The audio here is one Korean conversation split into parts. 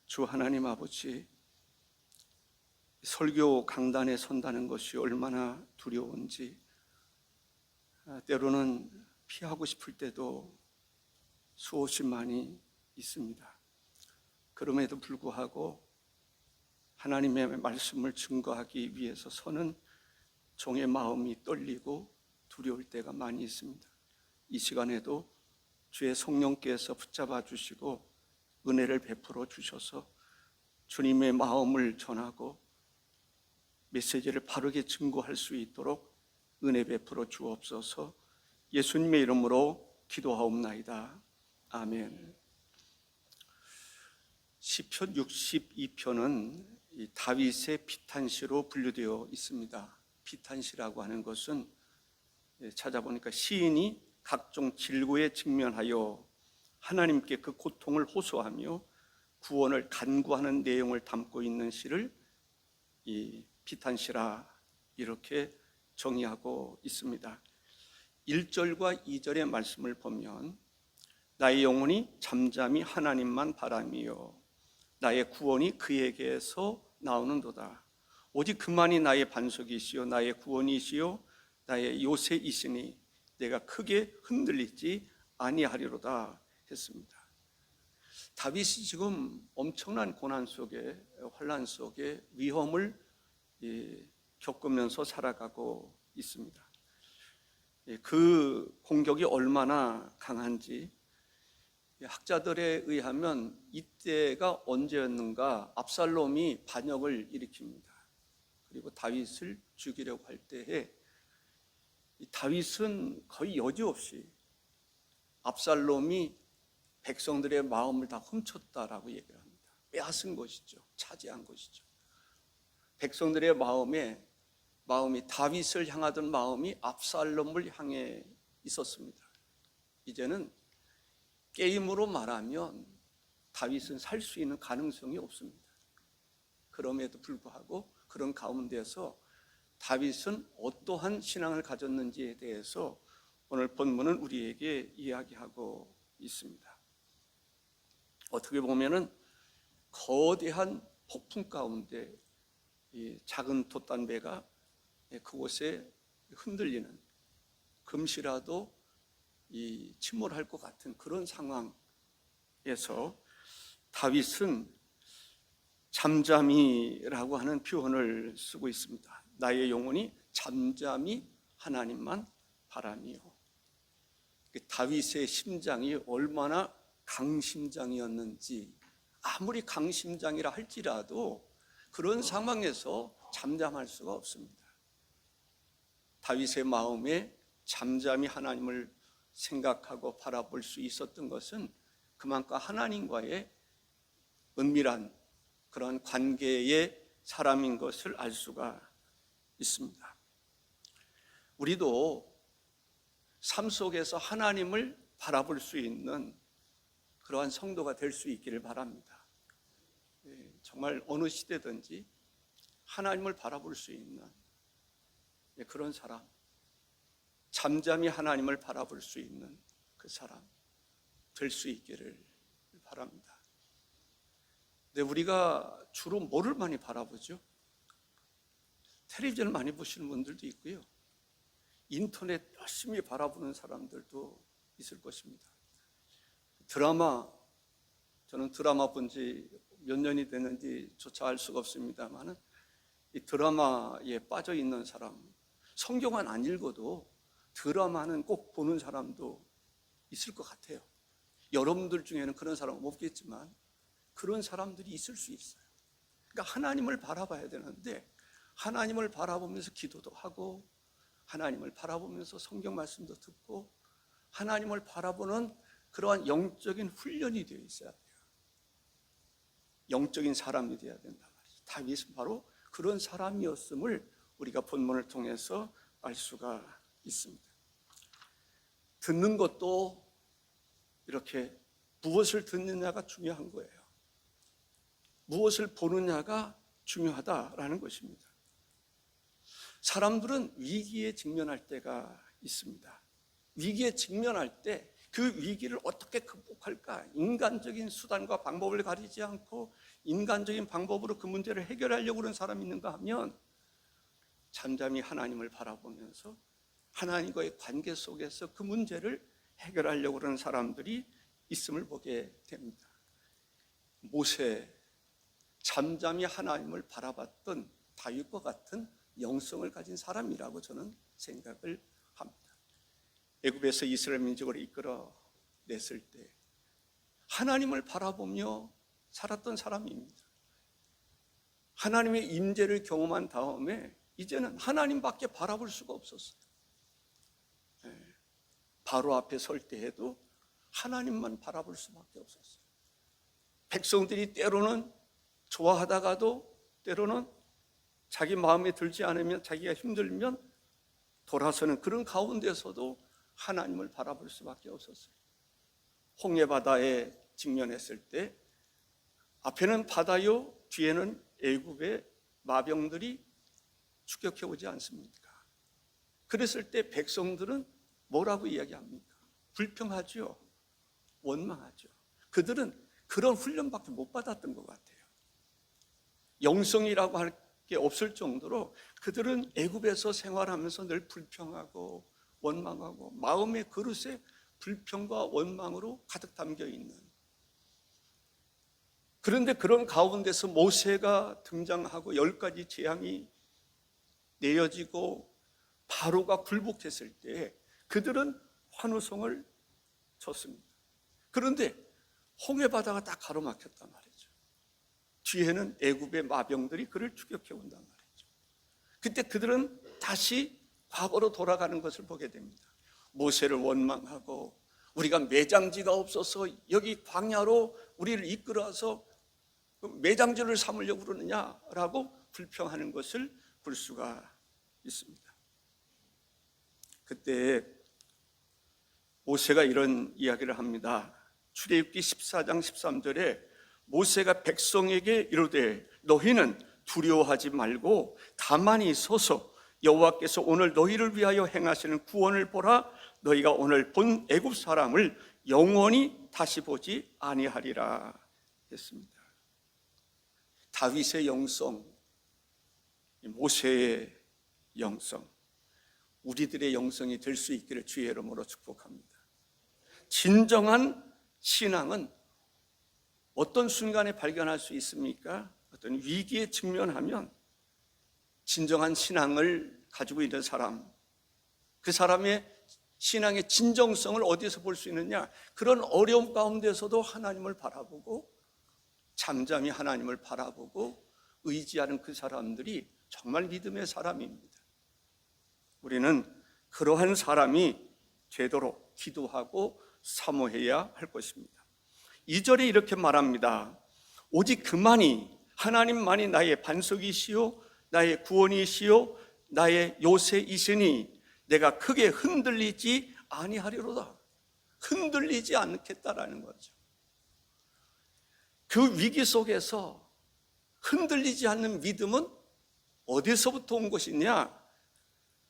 주 하나님 아버지, 설교 강단에 선다는 것이 얼마나 두려운지, 때로는 피하고 싶을 때도 수없이 많이 있습니다. 그럼에도 불구하고 하나님의 말씀을 증거하기 위해서 서는 종의 마음이 떨리고 두려울 때가 많이 있습니다. 이 시간에도 주의 성령께서 붙잡아 주시고 은혜를 베풀어 주셔서 주님의 마음을 전하고 메시지를 바르게 증거할 수 있도록 은혜 베풀어 주옵소서. 예수님의 이름으로 기도하옵나이다. 아멘. 시편 62편은 다윗의 비탄시로 분류되어 있습니다. 비탄시라고 하는 것은 찾아보니까 시인이 각종 질고에 직면하여 하나님께 그 고통을 호소하며 구원을 간구하는 내용을 담고 있는 시를 이 비탄시라 이렇게 정의하고 있습니다. 1절과 2절의 말씀을 보면 나의 영혼이 잠잠히 하나님만 바라며 나의 구원이 그에게서 나오는도다. 오직 그만이 나의 반석이시요 나의 구원이시요 나의 요새이시니 내가 크게 흔들리지 아니하리로다 했습니다. 다윗이 지금 엄청난 고난 속에, 환난 속에 위험을 겪으면서 살아가고 있습니다. 그 공격이 얼마나 강한지 학자들에 의하면 이때가 언제였는가, 압살롬이 반역을 일으킵니다. 그리고 다윗을 죽이려고 할 때에 다윗은 거의 여지없이 압살롬이 백성들의 마음을 다 훔쳤다라고 얘기를 합니다. 빼앗은 것이죠. 차지한 것이죠. 백성들의 마음이 다윗을 향하던 마음이 압살롬을 향해 있었습니다. 이제는 게임으로 말하면 다윗은 살 수 있는 가능성이 없습니다. 그럼에도 불구하고 그런 가운데서 다윗은 어떠한 신앙을 가졌는지에 대해서 오늘 본문은 우리에게 이야기하고 있습니다. 어떻게 보면은 거대한 폭풍 가운데 이 작은 돛단배가 그곳에 흔들리는, 금시라도 침몰할 것 같은 그런 상황에서 다윗은 잠잠히라고 하는 표현을 쓰고 있습니다. 나의 영혼이 잠잠히 하나님만 바라며. 다윗의 심장이 얼마나 강심장이었는지, 아무리 강심장이라 할지라도 그런 상황에서 잠잠할 수가 없습니다. 다윗의 마음에 잠잠히 하나님을 생각하고 바라볼 수 있었던 것은 그만큼 하나님과의 은밀한 그런 관계의 사람인 것을 알 수가 있습니다. 우리도 삶 속에서 하나님을 바라볼 수 있는 그러한 성도가 될 수 있기를 바랍니다. 정말 어느 시대든지 하나님을 바라볼 수 있는 그런 사람, 잠잠히 하나님을 바라볼 수 있는 그 사람 될 수 있기를 바랍니다. 근데 우리가 주로 뭐를 많이 바라보죠? 텔레비전을 많이 보시는 분들도 있고요, 인터넷 열심히 바라보는 사람들도 있을 것입니다. 저는 드라마 본 지 몇 년이 됐는지조차 알 수가 없습니다만 이 드라마에 빠져 있는 사람, 성경은 안 읽어도 드라마는 꼭 보는 사람도 있을 것 같아요. 여러분들 중에는 그런 사람은 없겠지만 그런 사람들이 있을 수 있어요. 그러니까 하나님을 바라봐야 되는데 하나님을 바라보면서 기도도 하고 하나님을 바라보면서 성경 말씀도 듣고 하나님을 바라보는 그러한 영적인 훈련이 되어 있어야 돼요. 영적인 사람이 되어야 된단 말이죠. 다윗은 바로 그런 사람이었음을 우리가 본문을 통해서 알 수가 있습니다. 듣는 것도 이렇게 무엇을 듣느냐가 중요한 거예요. 무엇을 보느냐가 중요하다라는 것입니다. 사람들은 위기에 직면할 때가 있습니다. 위기에 직면할 때 그 위기를 어떻게 극복할까? 인간적인 수단과 방법을 가리지 않고 인간적인 방법으로 그 문제를 해결하려고 하는 사람이 있는가 하면 잠잠히 하나님을 바라보면서 하나님과의 관계 속에서 그 문제를 해결하려고 하는 사람들이 있음을 보게 됩니다. 모세, 잠잠히 하나님을 바라봤던 다윗과 같은 영성을 가진 사람이라고 저는 생각을 합니다. 애굽에서 이스라엘 민족을 이끌어냈을 때 하나님을 바라보며 살았던 사람입니다. 하나님의 임재를 경험한 다음에 이제는 하나님밖에 바라볼 수가 없었어요. 바로 앞에 설 때에도 하나님만 바라볼 수밖에 없었어요. 백성들이 때로는 좋아하다가도 때로는 자기 마음에 들지 않으면, 자기가 힘들면 돌아서는 그런 가운데서도 하나님을 바라볼 수밖에 없었어요. 홍해바다에 직면했을 때 앞에는 바다요, 뒤에는 애굽의 마병들이 추격해 오지 않습니까? 그랬을 때 백성들은 뭐라고 이야기합니까? 불평하죠. 원망하죠. 그들은 그런 훈련밖에 못 받았던 것 같아요. 영성이라고 할 게 없을 정도로 그들은 애굽에서 생활하면서 늘 불평하고 원망하고 마음의 그릇에 불평과 원망으로 가득 담겨 있는, 그런데 그런 가운데서 모세가 등장하고 10가지 재앙이 내어지고 바로가 굴복했을 때 그들은 환호성을 쳤습니다. 그런데 홍해바다가 딱 가로막혔단 말이죠. 뒤에는 애굽의 마병들이 그를 추격해 온단 말이죠. 그때 그들은 다시 과거로 돌아가는 것을 보게 됩니다. 모세를 원망하고 우리가 매장지가 없어서 여기 광야로 우리를 이끌어서 매장지를 삼으려고 그러느냐라고 불평하는 것을 볼 수가 있습니다. 그때 모세가 이런 이야기를 합니다. 출애굽기 14장 13절에 모세가 백성에게 이르되 너희는 두려워하지 말고 가만히 서서 여호와께서 오늘 너희를 위하여 행하시는 구원을 보라. 너희가 오늘 본 애굽 사람을 영원히 다시 보지 아니하리라 했습니다. 다윗의 영성, 모세의 영성, 우리들의 영성이 될 수 있기를 주의 이름으로 축복합니다. 진정한 신앙은 어떤 순간에 발견할 수 있습니까? 어떤 위기에 직면하면 진정한 신앙을 가지고 있는 사람, 그 사람의 신앙의 진정성을 어디서 볼 수 있느냐? 그런 어려움 가운데서도 하나님을 바라보고 잠잠히 하나님을 바라보고 의지하는 그 사람들이 정말 믿음의 사람입니다. 우리는 그러한 사람이 되도록 기도하고 사모해야 할 것입니다. 2절에 이렇게 말합니다. 오직 그만이, 하나님만이 나의 반석이시요 나의 구원이시요 나의 요새이시니 내가 크게 흔들리지 아니하리로다. 흔들리지 않겠다라는 거죠. 그 위기 속에서 흔들리지 않는 믿음은 어디서부터 온 것이냐?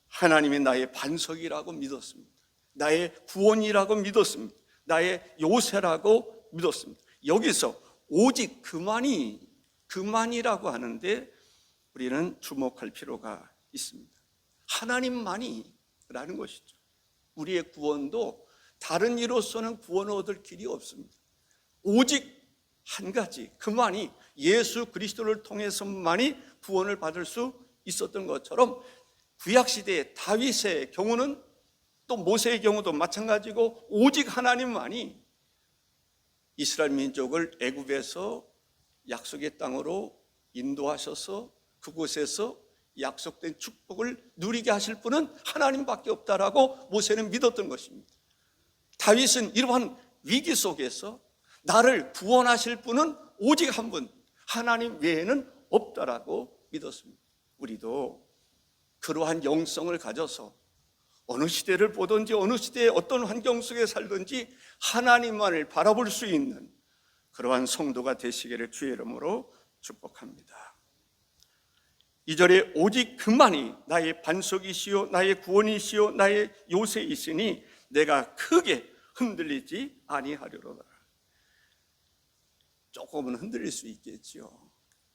하나님이 나의 반석이라고 믿었습니다. 나의 구원이라고 믿었습니다. 나의 요새라고 믿었습니다. 여기서 오직 그만이라고 하는데 우리는 주목할 필요가 있습니다. 하나님만이 라는 것이죠. 우리의 구원도 다른 이로서는 구원을 얻을 길이 없습니다. 오직 한 가지, 그만이 예수 그리스도를 통해서만이 구원을 받을 수 있었던 것처럼 구약시대의 다윗의 경우는 또 모세의 경우도 마찬가지고 오직 하나님만이 이스라엘 민족을 애굽에서 약속의 땅으로 인도하셔서 그곳에서 약속된 축복을 누리게 하실 분은 하나님밖에 없다라고 모세는 믿었던 것입니다. 다윗은 이러한 위기 속에서 나를 구원하실 분은 오직 한 분, 하나님 외에는 없다라고 믿었습니다. 우리도 그러한 영성을 가져서 어느 시대를 보든지 어느 시대에 어떤 환경 속에 살든지 하나님만을 바라볼 수 있는 그러한 성도가 되시기를 주의 이름으로 축복합니다. 2절에 오직 그만이 나의 반석이시요 나의 구원이시요 나의 요새이시니 내가 크게 흔들리지 아니하리로다. 조금은 흔들릴 수 있겠죠.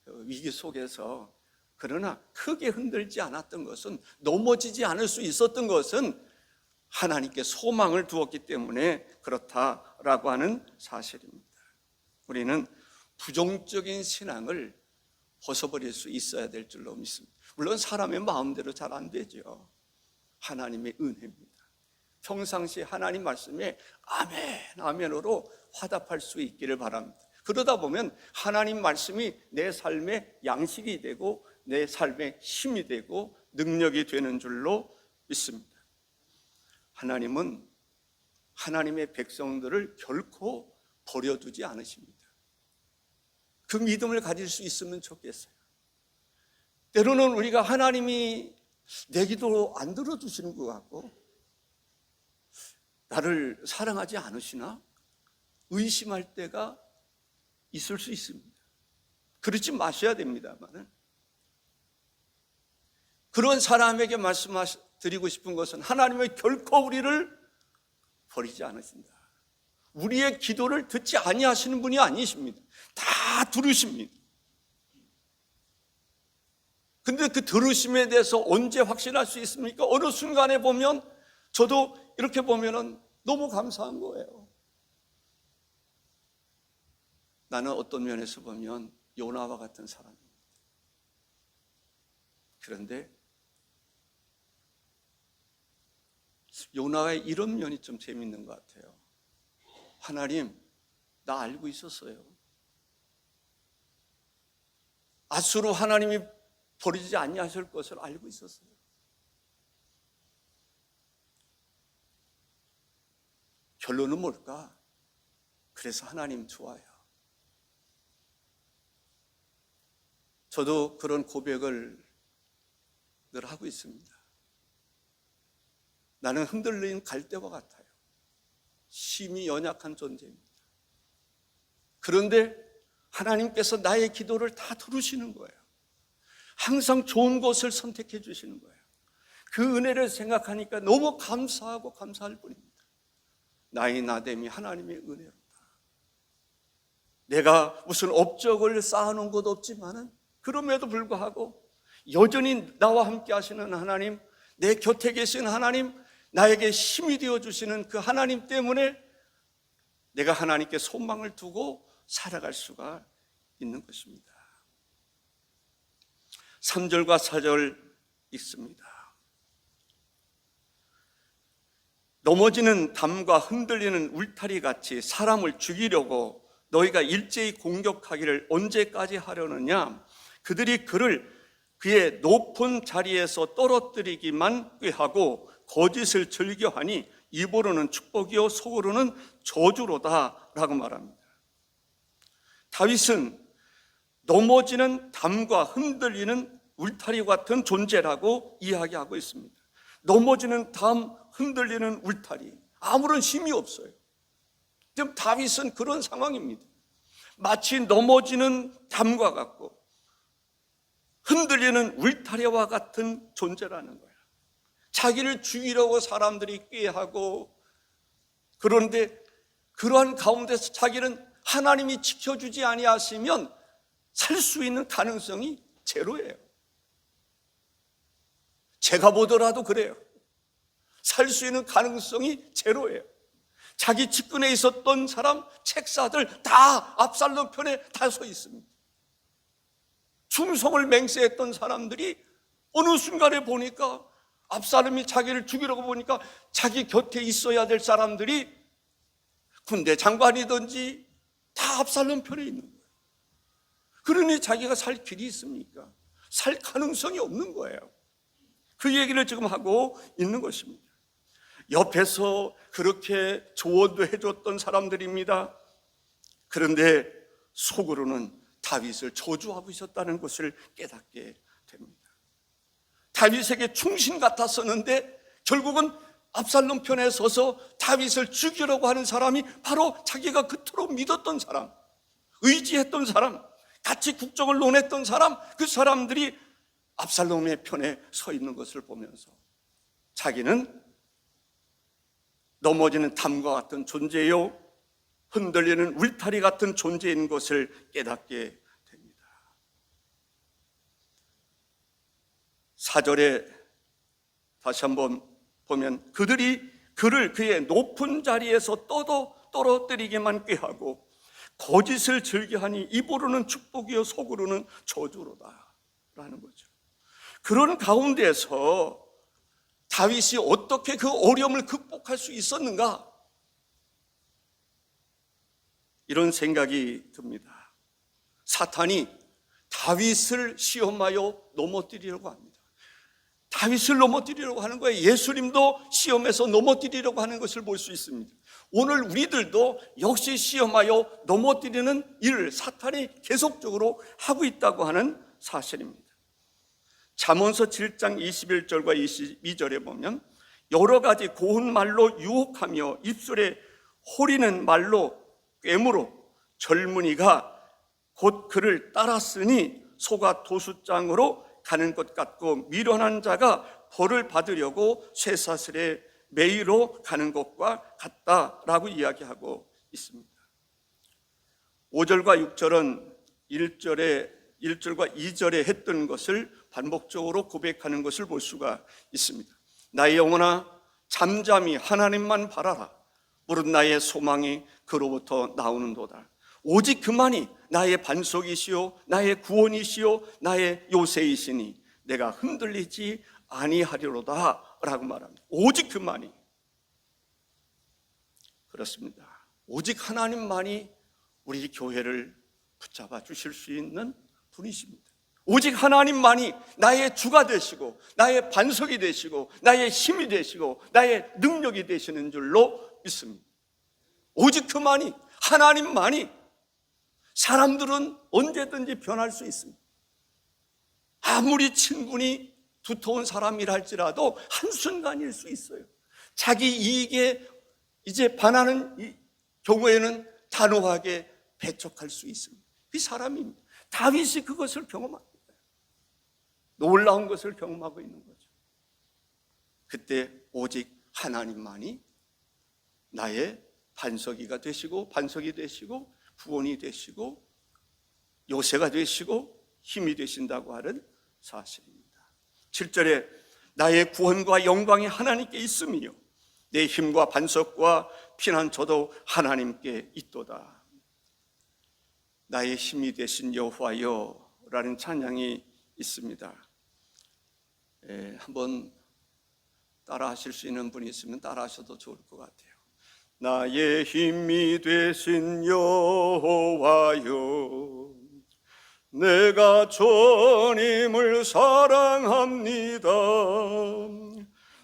위기 속에서. 그러나 크게 흔들지 않았던 것은, 넘어지지 않을 수 있었던 것은 하나님께 소망을 두었기 때문에 그렇다라고 하는 사실입니다. 우리는 부정적인 신앙을 벗어버릴 수 있어야 될 줄로 믿습니다. 물론 사람의 마음대로 잘 안 되죠. 하나님의 은혜입니다. 평상시 하나님 말씀에 아멘, 아멘으로 화답할 수 있기를 바랍니다. 그러다 보면 하나님 말씀이 내 삶의 양식이 되고 내 삶의 힘이 되고 능력이 되는 줄로 믿습니다. 하나님은 하나님의 백성들을 결코 버려두지 않으십니다. 그 믿음을 가질 수 있으면 좋겠어요. 때로는 우리가 하나님이 내 기도 안 들어주시는 것 같고, 나를 사랑하지 않으시나 의심할 때가 있을 수 있습니다. 그러지 마셔야 됩니다만, 그런 사람에게 말씀드리고 싶은 것은 하나님은 결코 우리를 버리지 않으신다. 우리의 기도를 듣지 아니하시는 분이 아니십니다. 다 들으십니다. 근데 그 들으심에 대해서 언제 확신할 수 있습니까? 어느 순간에 보면, 저도 이렇게 보면은 너무 감사한 거예요. 나는 어떤 면에서 보면 요나와 같은 사람입니다. 그런데 요나의 이런 면이 좀 재밌는 것 같아요. 하나님, 나 알고 있었어요. 아수로 하나님이 버리지 아니하실 것을 알고 있었어요. 결론은 뭘까? 그래서 하나님 좋아요. 저도 그런 고백을 늘 하고 있습니다. 나는 흔들린 갈대와 같아요. 심히 연약한 존재입니다. 그런데 하나님께서 나의 기도를 다 들으시는 거예요. 항상 좋은 것을 선택해 주시는 거예요. 그 은혜를 생각하니까 너무 감사하고 감사할 뿐입니다. 나의 나됨이 하나님의 은혜로다. 내가 무슨 업적을 쌓아놓은 것도 없지만은 그럼에도 불구하고 여전히 나와 함께 하시는 하나님, 내 곁에 계신 하나님, 나에게 힘이 되어주시는 그 하나님 때문에 내가 하나님께 소망을 두고 살아갈 수가 있는 것입니다. 3절과 4절 읽습니다. 넘어지는 담과 흔들리는 울타리 같이 사람을 죽이려고 너희가 일제히 공격하기를 언제까지 하려느냐? 그들이 그를 그의 높은 자리에서 떨어뜨리기만 꾀하고 거짓을 즐겨하니 입으로는 축복이요 속으로는 저주로다 라고 말합니다. 다윗은 넘어지는 담과 흔들리는 울타리 같은 존재라고 이야기하고 있습니다. 넘어지는 담, 흔들리는 울타리, 아무런 힘이 없어요. 지금 다윗은 그런 상황입니다. 마치 넘어지는 담과 같고 흔들리는 울타리와 같은 존재라는 거예요. 자기를 죽이려고 사람들이 꾀하고, 그런데 그러한 가운데서 자기는 하나님이 지켜주지 아니하시면 살 수 있는 가능성이 제로예요. 제가 보더라도 그래요. 살 수 있는 가능성이 제로예요. 자기 측근에 있었던 사람, 책사들 다 압살롬 편에 다 서 있습니다. 충성을 맹세했던 사람들이 어느 순간에 보니까 압살롬이 자기를 죽이려고 보니까 자기 곁에 있어야 될 사람들이 군대 장관이든지 다 압살롬 편에 있는 거예요. 그러니 자기가 살 길이 있습니까? 살 가능성이 없는 거예요. 그 얘기를 지금 하고 있는 것입니다. 옆에서 그렇게 조언도 해줬던 사람들입니다. 그런데 속으로는 다윗을 저주하고 있었다는 것을 깨닫게 됩니다. 다윗에게 충신 같았었는데 결국은 압살롬 편에 서서 다윗을 죽이려고 하는 사람이 바로 자기가 그토록 믿었던 사람, 의지했던 사람, 같이 국정을 논했던 사람, 그 사람들이 압살롬의 편에 서 있는 것을 보면서 자기는 넘어지는 담과 같은 존재요, 흔들리는 울타리 같은 존재인 것을 깨닫게 됩니다. 4절에 다시 한번 보면 그들이 그를 그의 높은 자리에서 떨어뜨리게만 꾀하고 거짓을 즐겨하니 입으로는 축복이요 속으로는 저주로다 라는 거죠. 그런 가운데서 다윗이 어떻게 그 어려움을 극복할 수 있었는가? 이런 생각이 듭니다. 사탄이 다윗을 시험하여 넘어뜨리려고 합니다. 다윗을 넘어뜨리려고 하는 거예요. 예수님도 시험에서 넘어뜨리려고 하는 것을 볼 수 있습니다. 오늘 우리들도 역시 시험하여 넘어뜨리는 일을 사탄이 계속적으로 하고 있다고 하는 사실입니다. 잠언서 7장 21절과 22절에 보면 여러 가지 고운 말로 유혹하며 입술에 호리는 말로 꿰물어 젊은이가 곧 그를 따랐으니 소가 도수장으로 가는 것 같고 미련한 자가 벌을 받으려고 쇠사슬에 매이로 가는 것과 같다라고 이야기하고 있습니다. 5절과 6절은 1절과 2절에 했던 것을 반복적으로 고백하는 것을 볼 수가 있습니다. 나의 영혼아 잠잠히 하나님만 바라라. 무릇 나의 소망이 그로부터 나오는도다. 오직 그만이 나의 반석이시요 나의 구원이시요 나의 요새이시니 내가 흔들리지 아니하리로다 라고 말합니다. 오직 그만이. 그렇습니다. 오직 하나님만이 우리 교회를 붙잡아 주실 수 있는 분이십니다. 오직 하나님만이 나의 주가 되시고 나의 반석이 되시고 나의 힘이 되시고 나의 능력이 되시는 줄로 믿습니다. 오직 그만이, 하나님만이. 사람들은 언제든지 변할 수 있습니다. 아무리 친분이 두터운 사람이라 할지라도 한순간일 수 있어요. 자기 이익에 이제 반하는 이 경우에는 단호하게 배척할 수 있습니다. 그 사람입니다. 다윗이 그것을 경험합니다. 놀라운 것을 경험하고 있는 거죠. 그때 오직 하나님만이 나의 반석이가 되시고 반석이 되시고 구원이 되시고 요새가 되시고 힘이 되신다고 하는 사실입니다. 7절에 나의 구원과 영광이 하나님께 있으며 내 힘과 반석과 피난처도 하나님께 있도다. 나의 힘이 되신 여호와여 라는 찬양이 있습니다. 한번 따라 하실 수 있는 분이 있으면 따라 하셔도 좋을 것 같아요. 나의 힘이 되신 여호와여 내가 주님을 사랑합니다.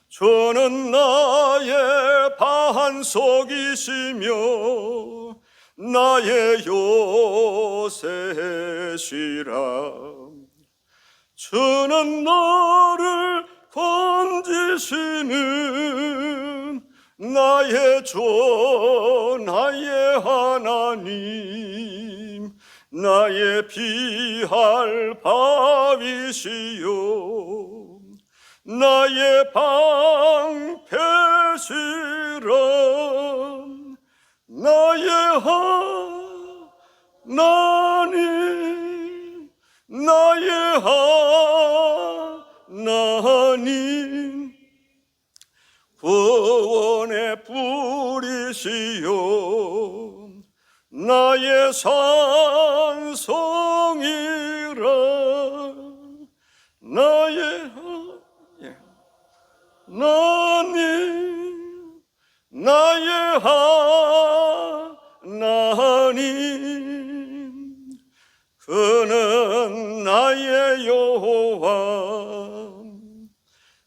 주는 나의 반석이시며 나의 요새시라. 주는 나를 건지시는 나의 주 나의 하나님 나의 피할 바위시요 나의 방패시라. 나의 하나님 나의 하나님 구원의 뿌리시요 나의 산성이라. 나의 하나님 나의 하나님 그는 나의 여호와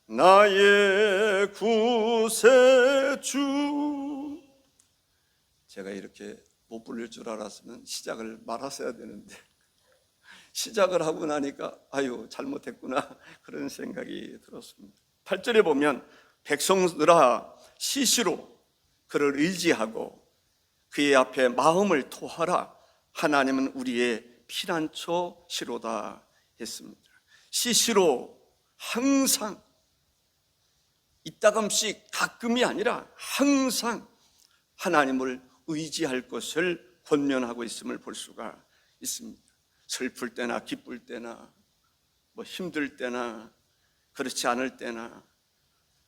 나의 구세주. 제가 이렇게 못 부를 줄 알았으면 시작을 말았어야 되는데 시작을 하고 나니까 아유 잘못했구나 그런 생각이 들었습니다. 8절에 보면 백성들아 시시로 그를 의지하고 그의 앞에 마음을 토하라. 하나님은 우리의 피난처시로다 했습니다. 시시로 항상 이따금씩 가끔이 아니라 항상 하나님을 의지할 것을 권면하고 있음을 볼 수가 있습니다. 슬플 때나 기쁠 때나 힘들 때나 그렇지 않을 때나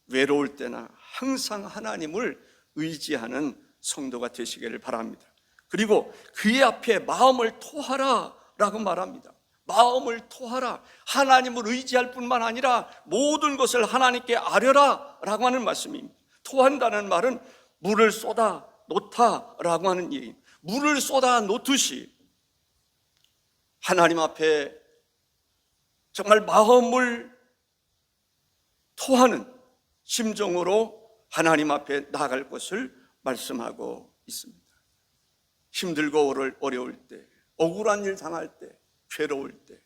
외로울 때나 항상 하나님을 의지하는 성도가 되시기를 바랍니다. 그리고 그의 앞에 마음을 토하라 라고 말합니다. 마음을 토하라. 하나님을 의지할 뿐만 아니라 모든 것을 하나님께 아뢰라 라고 하는 말씀입니다. 토한다는 말은 물을 쏟아 놓다 라고 하는 얘기입니다. 물을 쏟아 놓듯이 하나님 앞에 정말 마음을 토하는 심정으로 하나님 앞에 나아갈 것을 말씀하고 있습니다. 힘들고 어려울 때, 억울한 일 당할 때, 괴로울 때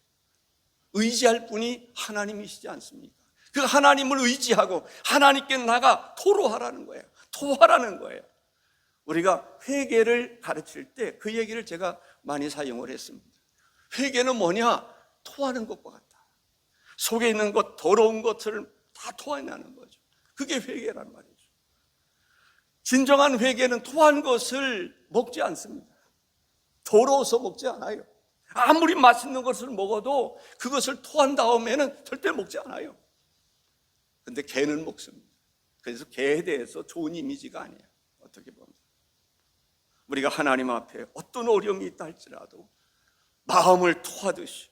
의지할 분이 하나님이시지 않습니까? 그 하나님을 의지하고 하나님께 나가 토로하라는 거예요. 토하라는 거예요. 우리가 회개를 가르칠 때 그 얘기를 제가 많이 사용을 했습니다. 회개는 뭐냐? 토하는 것과 같다. 속에 있는 것, 더러운 것을 다 토해내는 거죠. 그게 회개란 말이죠. 진정한 회개는 토한 것을 먹지 않습니다. 더러워서 먹지 않아요. 아무리 맛있는 것을 먹어도 그것을 토한 다음에는 절대 먹지 않아요. 근데 개는 먹습니다. 그래서 개에 대해서 좋은 이미지가 아니에요. 어떻게 보면 우리가 하나님 앞에 어떤 어려움이 있다 할지라도 마음을 토하듯이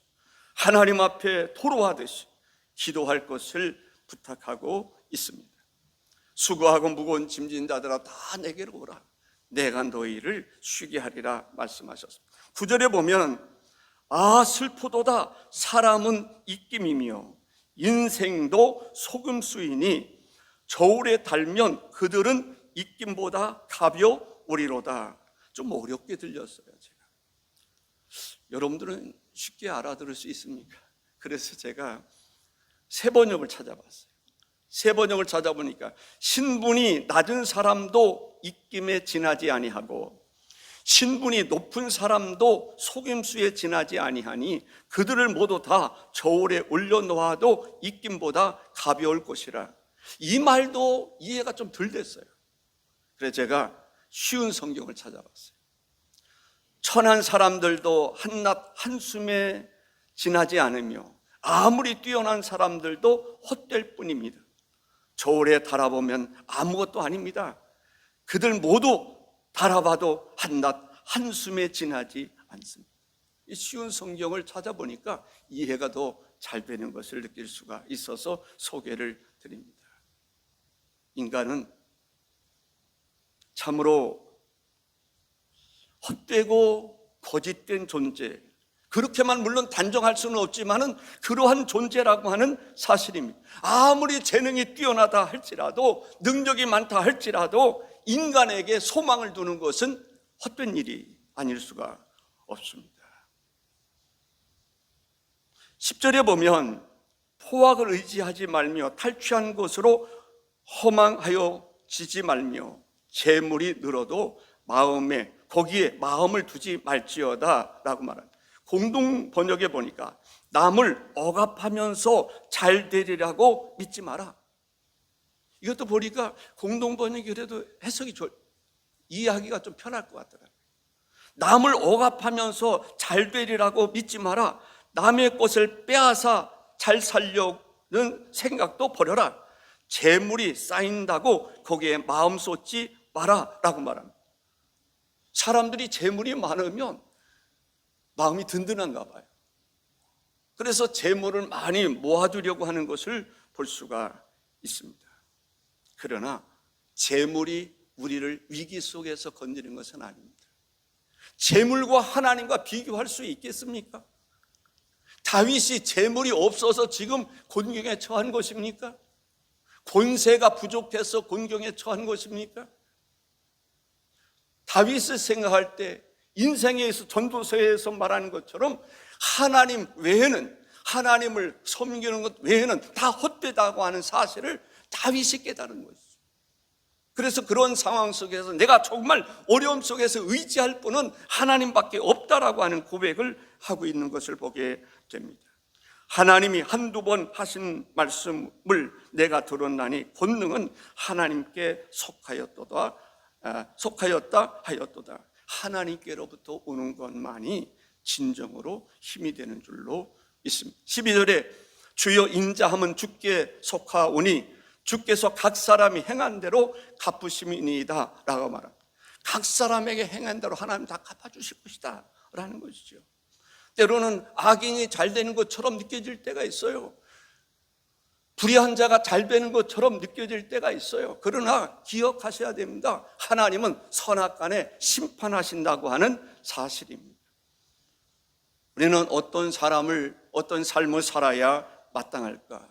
하나님 앞에 토로하듯이 기도할 것을 부탁하고 있습니다. 수고하고 무거운 짐진 자들아 다 내게로 오라. 내가 너희를 쉬게 하리라 말씀하셨습니다. 9절에 보면 슬프도다. 사람은 입김이며 인생도 소금수이니 저울에 달면 그들은 입김보다 가벼우리로다. 좀 어렵게 들렸어요. 제가. 여러분들은 쉽게 알아들을 수 있습니까? 그래서 제가 세번역을 찾아봤어요. 세번역을 찾아보니까 신분이 낮은 사람도 입김에 지나지 아니하고 신분이 높은 사람도 속임수에 지나지 아니하니 그들을 모두 다 저울에 올려놓아도 입김보다 가벼울 것이라. 이 말도 이해가 좀 덜 됐어요. 그래서 제가 쉬운 성경을 찾아봤어요. 천한 사람들도 한낮 한숨에 지나지 않으며 아무리 뛰어난 사람들도 헛될 뿐입니다. 저울에 달아보면 아무것도 아닙니다. 그들 모두 달아봐도 한낮 한숨에 지나지 않습니다. 이 쉬운 성경을 찾아보니까 이해가 더 잘 되는 것을 느낄 수가 있어서 소개를 드립니다. 인간은 참으로 헛되고 거짓된 존재, 그렇게만 물론 단정할 수는 없지만은 그러한 존재라고 하는 사실입니다. 아무리 재능이 뛰어나다 할지라도 능력이 많다 할지라도 인간에게 소망을 두는 것은 헛된 일이 아닐 수가 없습니다. 10절에 보면 포악을 의지하지 말며 탈취한 것으로 허망하여 지지 말며 재물이 늘어도 거기에 마음을 두지 말지어다 라고 말합니다. 공동 번역에 보니까 남을 억압하면서 잘 되리라고 믿지 마라. 이것도 보니까 공동 번역이 그래도 해석이 이해하기가 좀 편할 것 같더라고요. 남을 억압하면서 잘 되리라고 믿지 마라. 남의 것을 빼앗아 잘 살려는 생각도 버려라. 재물이 쌓인다고 거기에 마음 쏟지 마라 라고 말합니다. 사람들이 재물이 많으면 마음이 든든한가 봐요. 그래서 재물을 많이 모아두려고 하는 것을 볼 수가 있습니다. 그러나 재물이 우리를 위기 속에서 건지는 것은 아닙니다. 재물과 하나님과 비교할 수 있겠습니까? 다윗이 재물이 없어서 지금 곤경에 처한 것입니까? 권세가 부족해서 곤경에 처한 것입니까? 다윗을 생각할 때 인생에서 전도서에서 말하는 것처럼 하나님 외에는, 하나님을 섬기는 것 외에는 다 헛되다고 하는 사실을 다윗이 깨달은 것이죠. 그래서 그런 상황 속에서 내가 정말 어려움 속에서 의지할 분은 하나님밖에 없다라고 하는 고백을 하고 있는 것을 보게 됩니다. 하나님이 한두 번 하신 말씀을 내가 들었나니 권능은 하나님께 속하였다 하였도다. 하나님께로부터 오는 것만이 진정으로 힘이 되는 줄로 있습니다. 12절에 주여 인자함은 주께 속하오니 주께서 각 사람이 행한 대로 갚으심이니이다 라고 말합니다. 각 사람에게 행한 대로 하나님 다 갚아주실 것이다 라는 것이죠. 때로는 악인이 잘 되는 것처럼 느껴질 때가 있어요. 불의한 자가 잘 되는 것처럼 느껴질 때가 있어요. 그러나 기억하셔야 됩니다. 하나님은 선악간에 심판하신다고 하는 사실입니다. 우리는 어떤 삶을 살아야 마땅할까?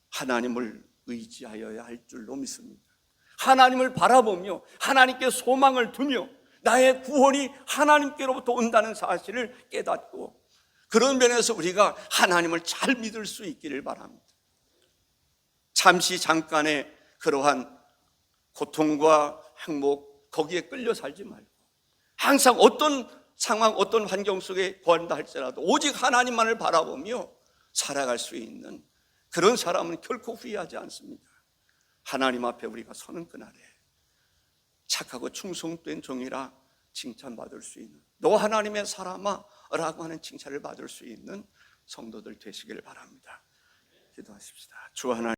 하나님을 의지하여야 할 줄로 믿습니다. 하나님을 바라보며 하나님께 소망을 두며 나의 구원이 하나님께로부터 온다는 사실을 깨닫고, 그런 면에서 우리가 하나님을 잘 믿을 수 있기를 바랍니다. 잠시 잠깐의 그러한 고통과 행복, 거기에 끌려 살지 말고 항상 어떤 상황, 어떤 환경 속에 거한다 할지라도 오직 하나님만을 바라보며 살아갈 수 있는 그런 사람은 결코 후회하지 않습니다. 하나님 앞에 우리가 서는 그날에 착하고 충성된 종이라 칭찬받을 수 있는, 너 하나님의 사람아 라고 하는 칭찬을 받을 수 있는 성도들 되시길 바랍니다. 기도하십시다. 주 하나님,